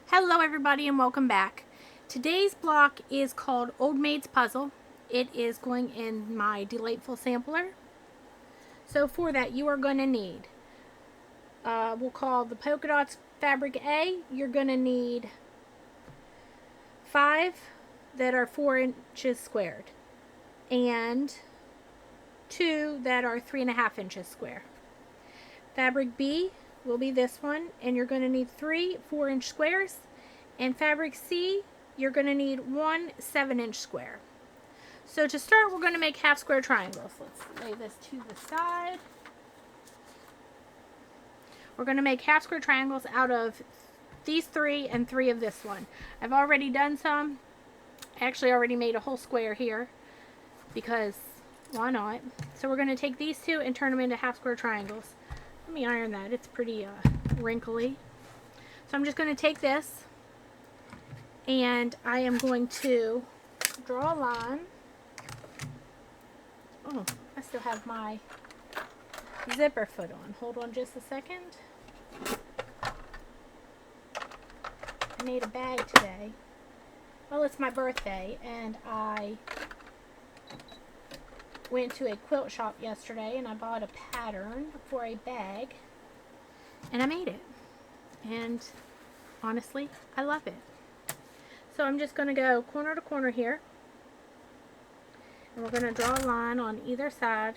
Hello everybody and welcome back. Today's block is called Old Maid's Puzzle. It is going in my Delightful Sampler. So for that you are going to need, we'll call the polka dots fabric A. You're going to need 5 that are 4 inches squared and 2 that are 3.5 inches square. Fabric B will be this one, and you're going to need 3 4-inch squares. And fabric C, you're going to need 1 7-inch square. So to start, we're going to make half square triangles. Let's lay this to the side. We're going to make half square triangles out of these 3 and 3 of this one. I've already done some. I actually already made a whole square here because why not? So we're going to take these 2 and turn them into half square triangles. Let me iron that. It's pretty wrinkly. So I'm just going to take this and I am going to draw a line. Oh, I still have my zipper foot on. Hold on just a second. I made a bag today. Well, it's my birthday and I went to a quilt shop yesterday and I bought a pattern for a bag and I made it, and honestly I love it. So I'm just going to go corner to corner here and we're going to draw a line on either side.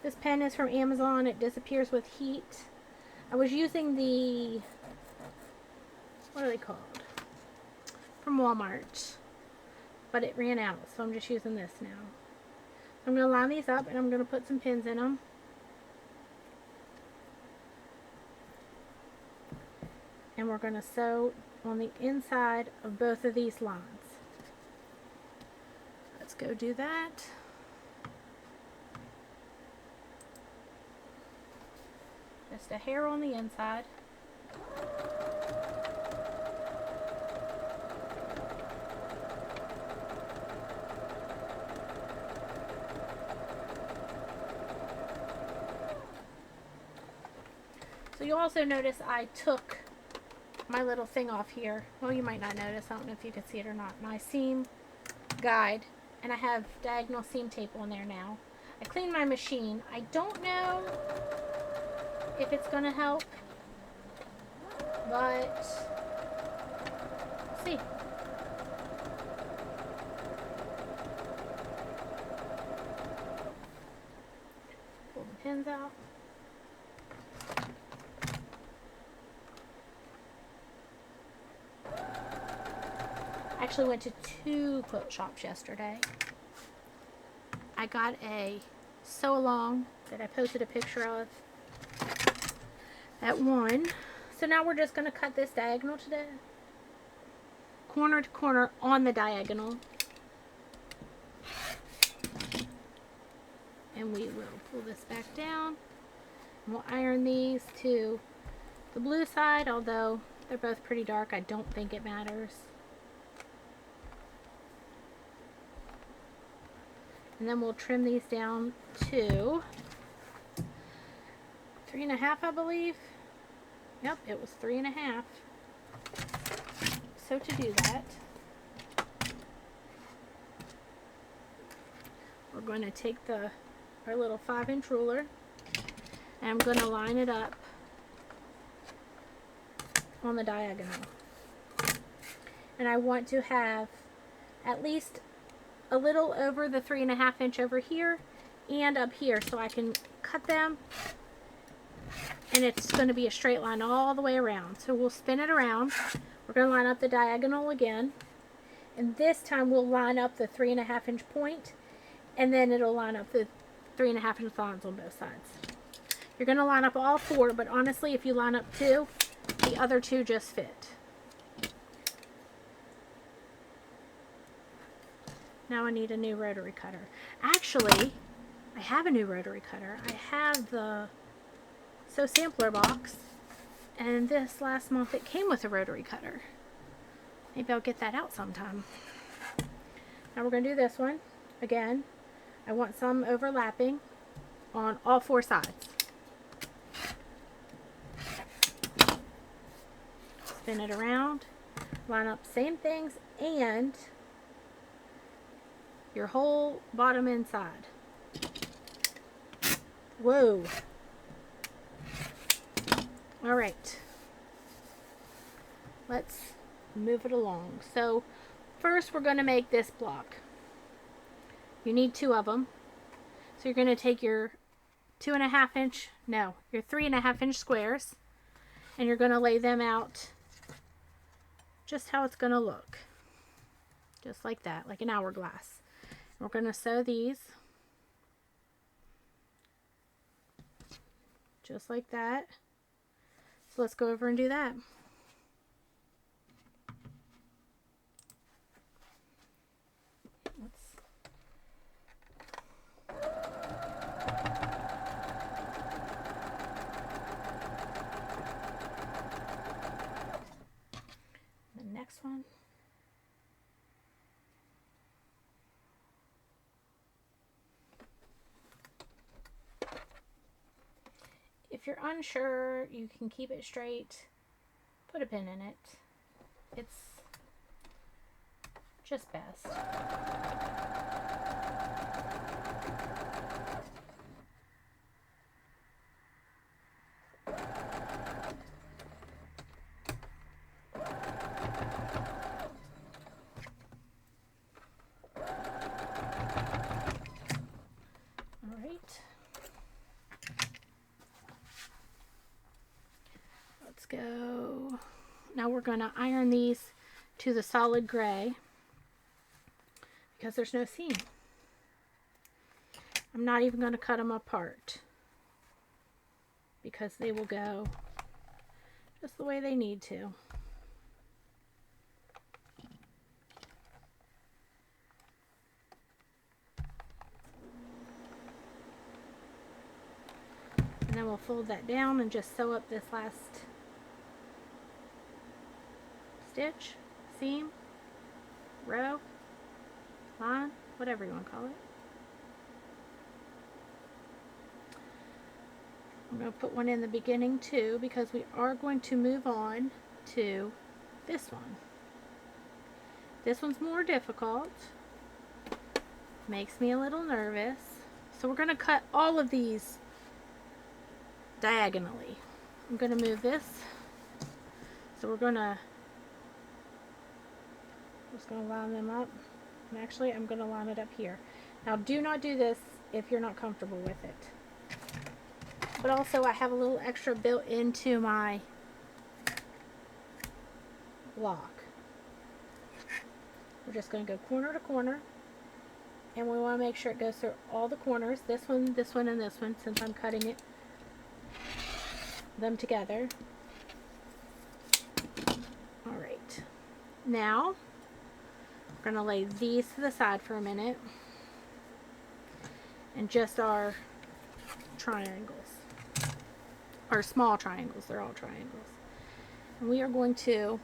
This pen is from Amazon. It disappears with heat. I was using the, what are they called, from Walmart, but it ran out, so I'm just using this now. I'm going to line these up and I'm going to put some pins in them. And we're going to sew on the inside of both of these lines. Let's go do that. Just a hair on the inside. So you also notice I took my little thing off here. Well, you might not notice. I don't know if you can see it or not. My seam guide, and I have diagonal seam tape on there now. I cleaned my machine. I don't know if it's going to help, but let's see. Pull the pins out. I actually went to 2 quilt shops yesterday. I got a sew along that I posted a picture of at one. So now we're just going to cut this diagonal today, corner to corner on the diagonal, and we will pull this back down and we'll iron these to the blue side, although they're both pretty dark. I don't think it matters. And then we'll trim these down to 3.5, I believe. Yep, it was 3.5. So to do that, we're going to take our little 5-inch ruler and I'm going to line it up on the diagonal. And I want to have at least a little over the 3.5 inch over here and up here, so I can cut them and it's going to be a straight line all the way around. So we'll spin it around. We're going to line up the diagonal again, and this time we'll line up the 3.5 inch point, and then it'll line up the 3.5 inch lines on both sides. You're going to line up all 4, but honestly if you line up 2, the other 2 just fit. Now I need a new rotary cutter. Actually, I have a new rotary cutter. I have the Sew Sampler box, and this last month it came with a rotary cutter. Maybe I'll get that out sometime. Now we're going to do this one. Again, I want some overlapping on all 4 sides. spin it around, line up same things, and your whole bottom inside. Whoa. All right. Let's move it along. So first we're going to make this block. You need 2 of them. So you're going to take your 2.5 inch, no, your 3.5 inch squares, and you're going to lay them out just how it's going to look. Just like that, like an hourglass. We're going to sew these just like that. So let's go over and do that. The next one. If you're unsure, you can keep it straight, put a pin in it. It's just best. All right. Let's go. Now we're going to iron these to the solid gray because there's no seam. I'm not even going to cut them apart because they will go just the way they need to. And then we'll fold that down and just sew up this last stitch, seam, row, line, whatever you want to call it. I'm going to put one in the beginning too because we are going to move on to this one. This one's more difficult. Makes me a little nervous. So we're going to cut all of these diagonally. I'm going to move this. So we're going to just going to line them up. And actually I'm going to line it up here. Now do not do this if you're not comfortable with it. But also I have a little extra built into my block. We're just going to go corner to corner. And we want to make sure it goes through all the corners. This one, and this one, since I'm cutting them together. Alright. Now, we're going to lay these to the side for a minute. And just our triangles. Our small triangles. They're all triangles. And we are going to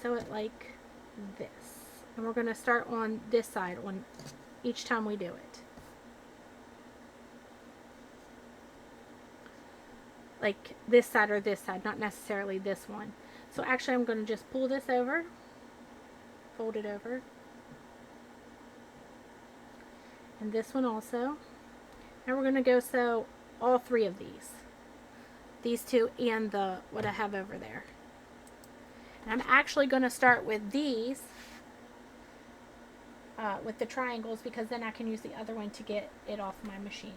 sew it like this. And we're going to start on this side on each time we do it. Like this side or this side, not necessarily this one. So actually I'm going to just pull this over, fold it over. And this one also. Now we're going to go sew all 3 of these. These 2 and the what I have over there. And I'm actually going to start with these, with the triangles, because then I can use the other one to get it off my machine.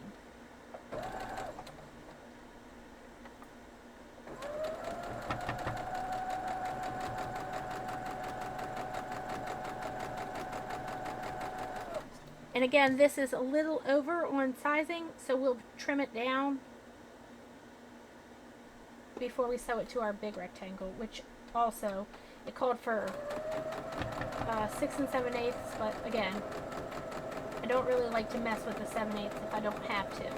And again, this is a little over on sizing, so we'll trim it down before we sew it to our big rectangle, which also, it called for 6 7/8, but again, I don't really like to mess with the 7/8 if I don't have to.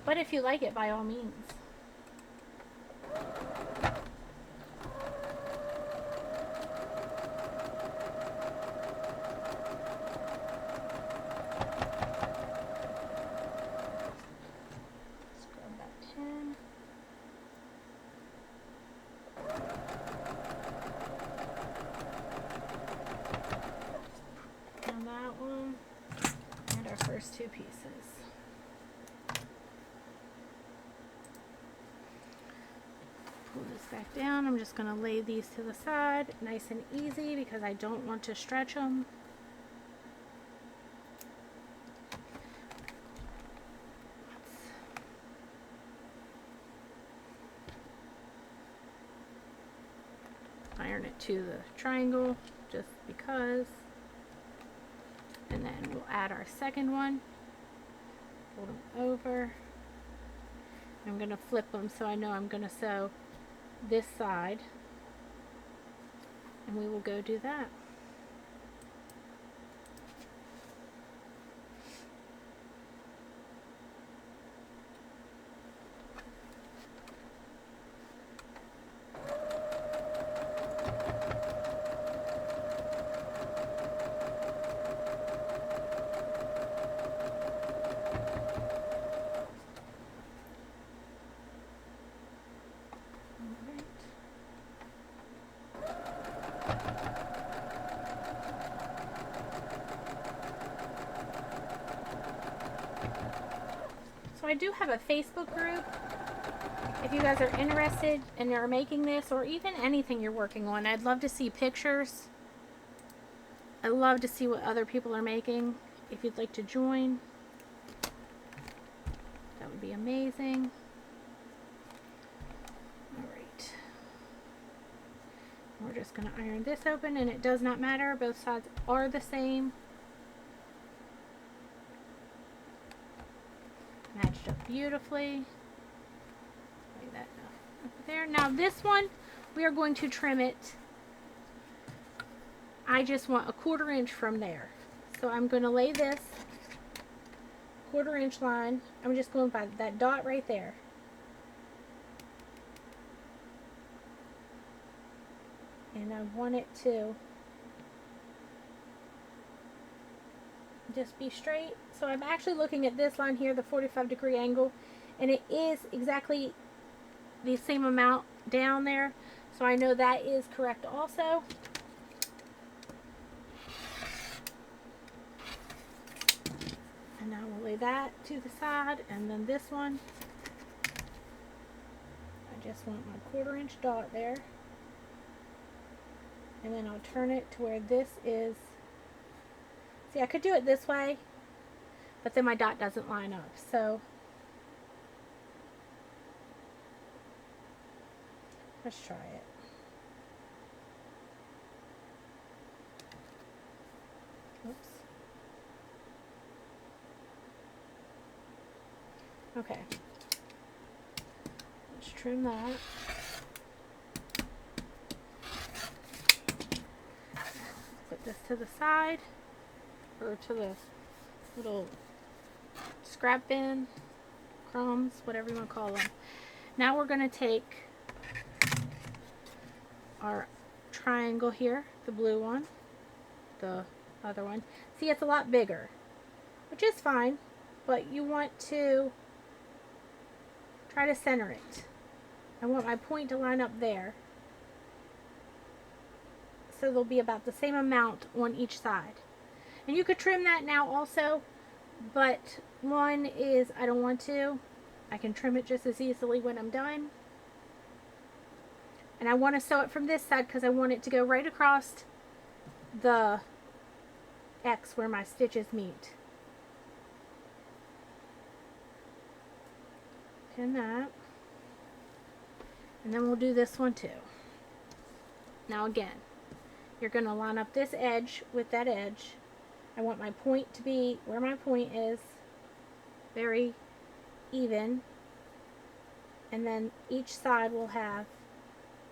But if you like it, by all means. Let's grab that pin. pieces. Pull this back down. I'm just going to lay these to the side, nice and easy, because I don't want to stretch them. Iron it to the triangle just because. And then we'll add our second one. Fold them over. I'm going to flip them so I know I'm going to sew this side. And we will go do that. So I do have a Facebook group if you guys are interested and are making this, or even anything you're working on. I'd love to see pictures. I love to see what other people are making. If you'd like to join, that would be amazing. Alright. We're just going to iron this open, and it does not matter. Both sides are the same. Matched up beautifully. Lay that up there. Now this one, we are going to trim it. I just want a 1/4 inch from there. So I'm going to lay this 1/4 inch line. I'm just going by that dot right there. And I want it to just be straight. So I'm actually looking at this line here, the 45-degree angle, and it is exactly the same amount down there. So I know that is correct also. And now we'll lay that to the side, and then this one, I just want my 1/4 inch dot there. And then I'll turn it to where this is. See, I could do it this way, but then my dot doesn't line up. So let's try it. Oops. Okay. Let's trim that. Put this to the side, or to the little scrap bin, crumbs, whatever you want to call them. Now we're going to take our triangle here, the blue one, the other one. See, it's a lot bigger, which is fine, but you want to try to center it. I want my point to line up there. So they'll be about the same amount on each side. And you could trim that now also, but one is I don't want to. I can trim it just as easily when I'm done. And I want to sew it from this side because I want it to go right across the X where my stitches meet. Pin that. And then we'll do this one too. Now again, you're going to line up this edge with that edge. I want my point to be where my point is, very even. And then each side will have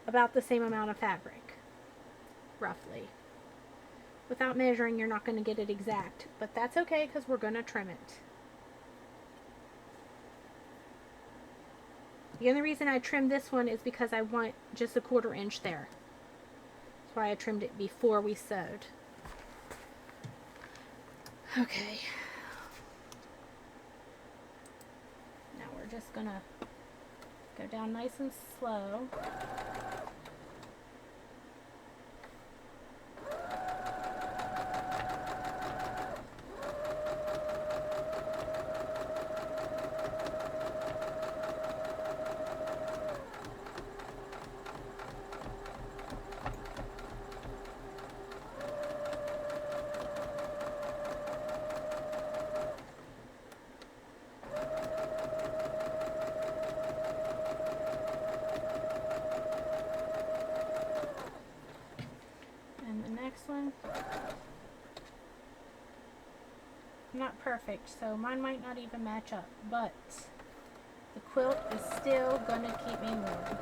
about the same amount of fabric, roughly. Without measuring, you're not going to get it exact, but that's okay because we're going to trim it. The only reason I trimmed this one is because I want just a 1/4 inch there. That's why I trimmed it before we sewed. Okay. Now we're just going to go down nice and slow. perfect, so mine might not even match up, but the quilt is still gonna keep me warm.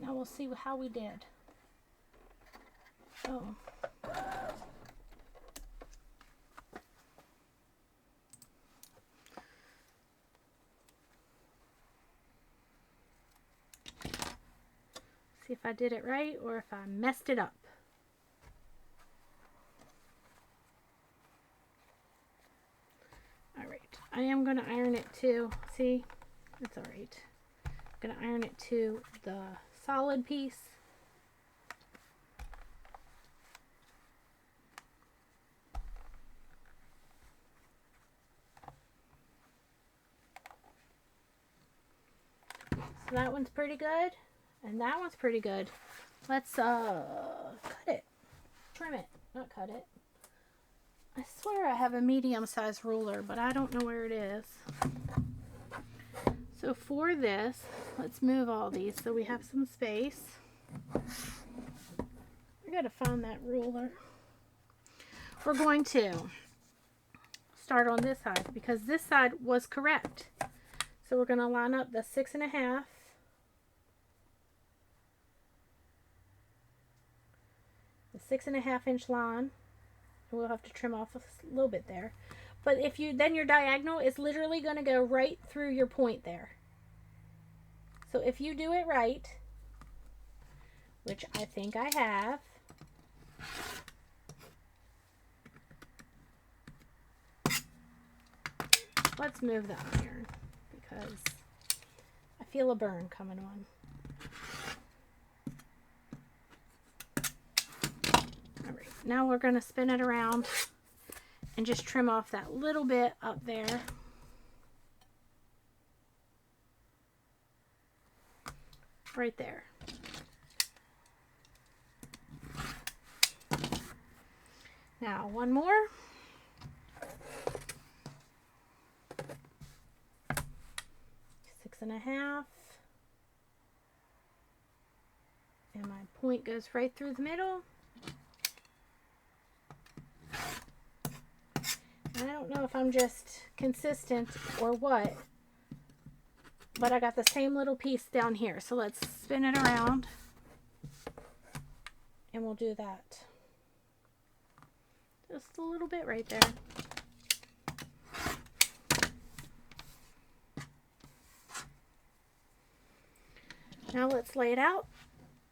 Now we'll see how we did. Oh. See if I did it right or if I messed it up. Alright, I am going to iron it too. See? It's alright. I'm going to iron it to the solid piece. So that one's pretty good, and that one's pretty good. Let's cut it. Trim it, not cut it. I swear I have a medium-sized ruler, but I don't know where it is. So for this, let's move all these so we have some space. I gotta find that ruler. We're going to start on this side because this side was correct. So we're gonna line up the 6.5. The 6.5 inch line. We'll have to trim off a little bit there. But if you, then your diagonal is literally going to go right through your point there. So if you do it right, which I think I have, let's move the iron because I feel a burn coming on. All right, now we're going to spin it around and just trim off that little bit up there. Right there. Now one more. Six and a half. And my point goes right through the middle. I don't know if I'm just consistent or what, but I got the same little piece down here. So let's spin it around and we'll do that. Just a little bit right there. Now let's lay it out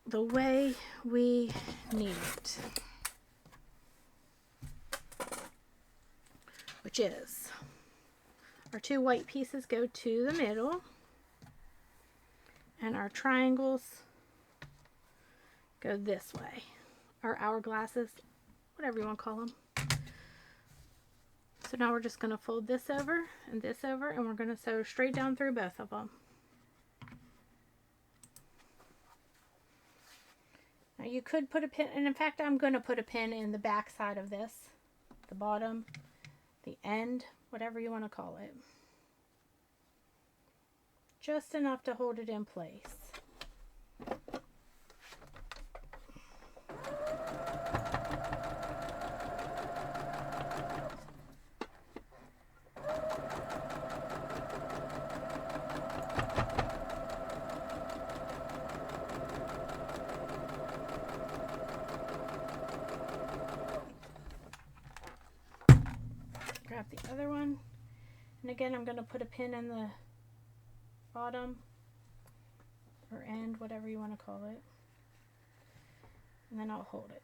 the way we need it. Which is our two white pieces go to the middle and our triangles go this way. Our hourglasses, whatever you want to call them. So now we're just going to fold this over and we're going to sew straight down through both of them. Now you could put a pin, and in fact I'm going to put a pin in the back side of this, the bottom, the end, whatever you want to call it. Just enough to hold it in place. Grab the other one, and again I'm going to put a pin in the bottom or end, whatever you want to call it, and then I'll hold it.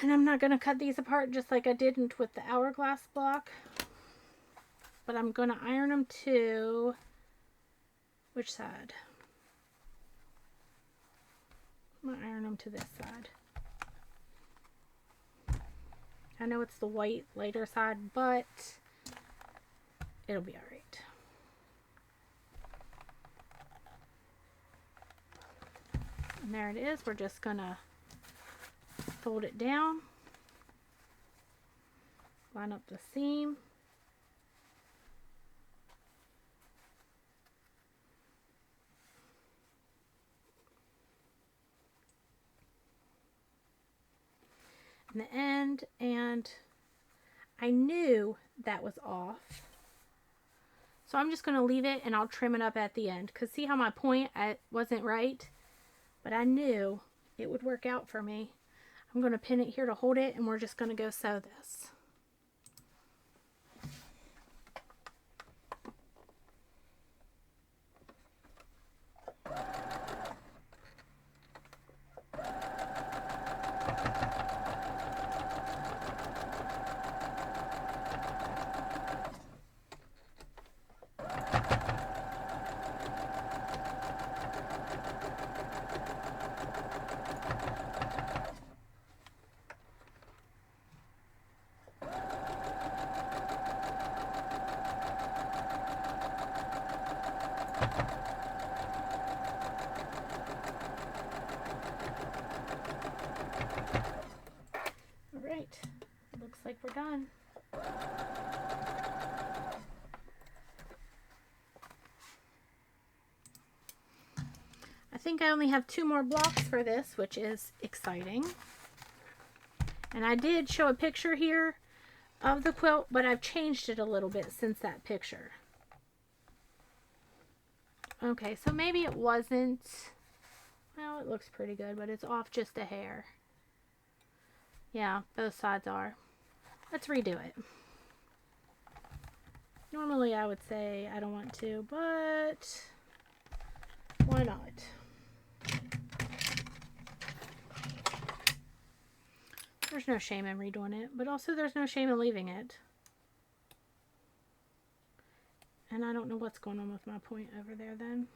And I'm not going to cut these apart just like I didn't with the hourglass block. But I'm going to iron them to, which side? I'm going to iron them to this side. I know it's the white lighter side, but it'll be alright. And there it is. We're just going to fold it down, line up the seam. In the end, and I knew that was off, so I'm just going to leave it and I'll trim it up at the end, because see how my point wasn't right, but I knew it would work out for me. I'm going to pin it here to hold it, and we're just going to go sew this. Alright, looks like we're done. I think I only have 2 more blocks for this, which is exciting. And I did show a picture here of the quilt, but I've changed it a little bit since that picture. Okay, so maybe it wasn't, well, it looks pretty good, but it's off just a hair. Yeah, both sides are. Let's redo it. Normally I would say I don't want to, but why not? There's no shame in redoing it, but also there's no shame in leaving it. And I don't know what's going on with my point over there then.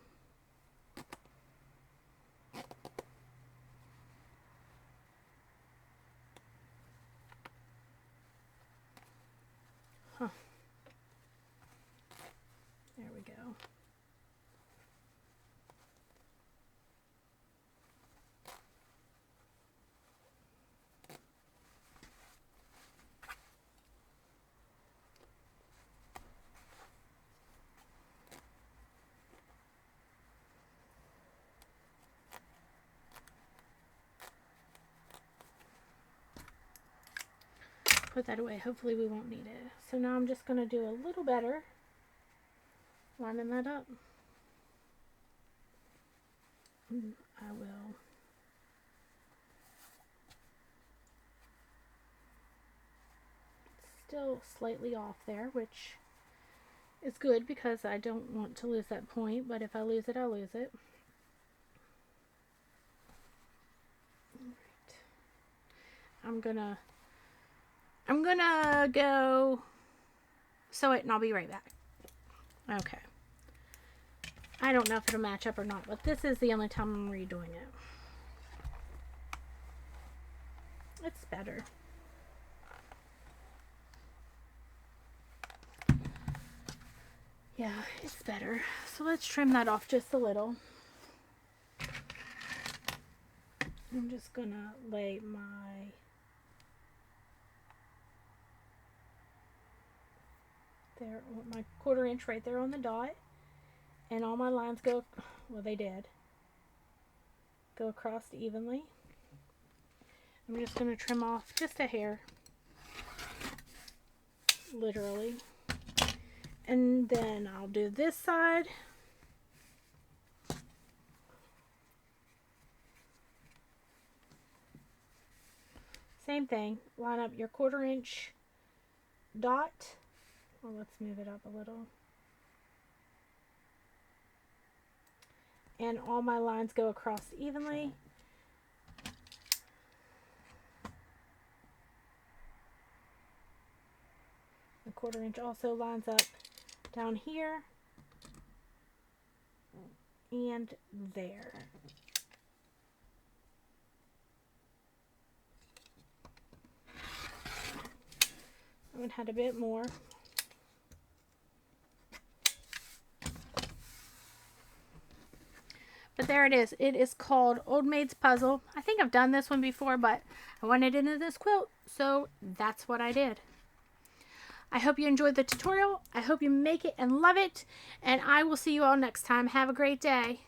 Huh. There we go. Put that away. Hopefully we won't need it. So now I'm just going to do a little better lining that up. I will still slightly off there, which is good because I don't want to lose that point, but if I lose it, I'll lose it. Alright. I'm gonna go sew it and I'll be right back. Okay. I don't know if it'll match up or not, but this is the only time I'm redoing it. It's better. Yeah, it's better. So let's trim that off just a little. I'm just gonna lay my my 1/4 inch right there on the dot, and all my lines go, well, they did go across evenly. I'm just going to trim off just a hair, literally, and then I'll do this side. Same thing, line up your 1/4 inch dot. Well, let's move it up a little. And all my lines go across evenly. The 1/4 inch also lines up down here and there. I would had a bit more. But there it is. It is called Old Maid's Puzzle. I think I've done this one before, but I wanted it into this quilt, so that's what I did. I hope you enjoyed the tutorial. I hope you make it and love it, and I will see you all next time. Have a great day.